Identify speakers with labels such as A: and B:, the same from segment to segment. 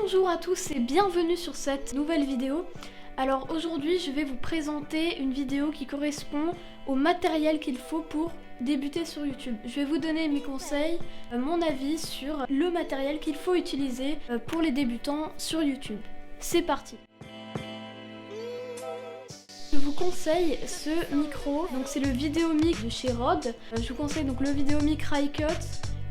A: Bonjour à tous et bienvenue sur cette nouvelle vidéo. Alors aujourd'hui je vais vous présenter une vidéo qui correspond au matériel qu'il faut pour débuter sur YouTube. Je vais vous donner mes conseils, mon avis sur le matériel qu'il faut utiliser pour les débutants sur YouTube. C'est parti! Je vous conseille ce micro, donc c'est le Videomic de chez Rode. Je vous conseille donc le Videomic Rycut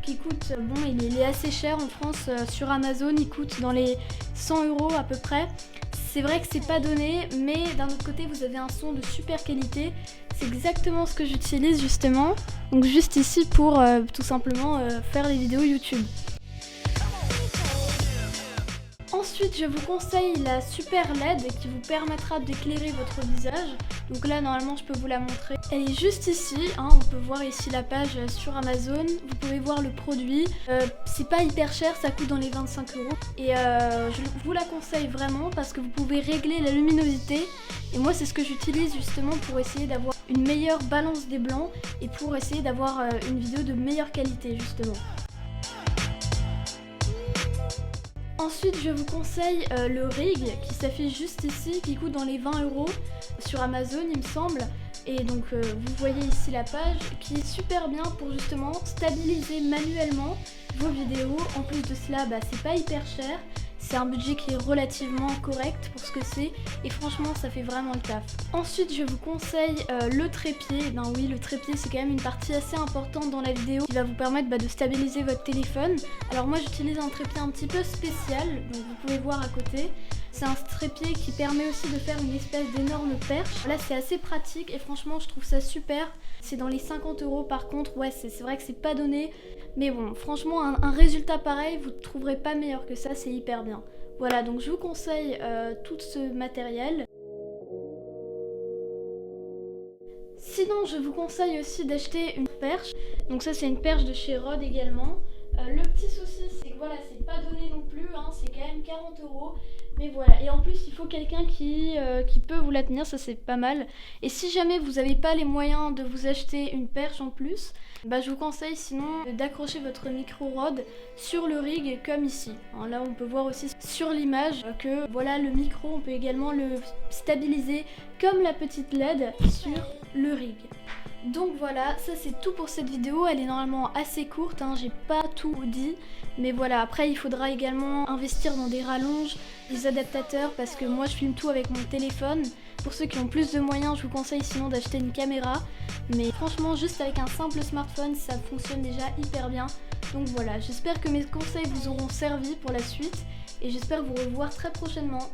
A: qui coûte, bon il est assez cher en France sur Amazon, il coûte dans les 100 € à peu près. C'est vrai que c'est pas donné, mais d'un autre côté vous avez un son de super qualité. C'est exactement ce que j'utilise justement, donc juste ici pour tout simplement faire les vidéos YouTube. Ensuite, je vous conseille la super LED qui vous permettra d'éclairer votre visage. Donc là, normalement, je peux vous la montrer. Elle est juste ici, hein, on peut voir ici la page sur Amazon. Vous pouvez voir le produit. C'est pas hyper cher, ça coûte dans les 25 €. Et je vous la conseille vraiment parce que vous pouvez régler la luminosité. Et moi, c'est ce que j'utilise justement pour essayer d'avoir une meilleure balance des blancs et pour essayer d'avoir une vidéo de meilleure qualité justement. Ensuite, je vous conseille le rig qui s'affiche juste ici, qui coûte dans les 20 € sur Amazon, il me semble. Et donc, vous voyez ici la page qui est super bien pour justement stabiliser manuellement vos vidéos. En plus de cela, c'est pas hyper cher. C'est un budget qui est relativement correct pour ce que c'est et franchement ça fait vraiment le taf. Ensuite je vous conseille le trépied. Ben oui, le trépied c'est quand même une partie assez importante dans la vidéo qui va vous permettre de stabiliser votre téléphone. Alors moi j'utilise un trépied un petit peu spécial, donc vous pouvez voir à côté. C'est un trépied qui permet aussi de faire une espèce d'énorme perche. Là c'est assez pratique et franchement je trouve ça super. C'est dans les 50 € par contre, ouais c'est vrai que c'est pas donné. Mais bon, franchement un résultat pareil, vous ne trouverez pas meilleur que ça, c'est hyper bien. Voilà, donc je vous conseille tout ce matériel. Sinon je vous conseille aussi d'acheter une perche. Donc ça c'est une perche de chez Rode également. Le petit souci c'est que voilà, c'est pas donné non plus, hein, c'est quand même 40 €. Mais voilà, et en plus il faut quelqu'un qui peut vous la tenir, ça c'est pas mal. Et si jamais vous n'avez pas les moyens de vous acheter une perche en plus, je vous conseille sinon d'accrocher votre micro Rode sur le rig comme ici. Alors là on peut voir aussi sur l'image que voilà, le micro on peut également le stabiliser comme la petite LED sur le rig. Donc voilà, ça c'est tout pour cette vidéo, elle est normalement assez courte, hein, j'ai pas tout dit, mais voilà, après il faudra également investir dans des rallonges, des adaptateurs, parce que moi je filme tout avec mon téléphone. Pour ceux qui ont plus de moyens, je vous conseille sinon d'acheter une caméra, mais franchement juste avec un simple smartphone ça fonctionne déjà hyper bien. Donc voilà, j'espère que mes conseils vous auront servi pour la suite, et j'espère vous revoir très prochainement.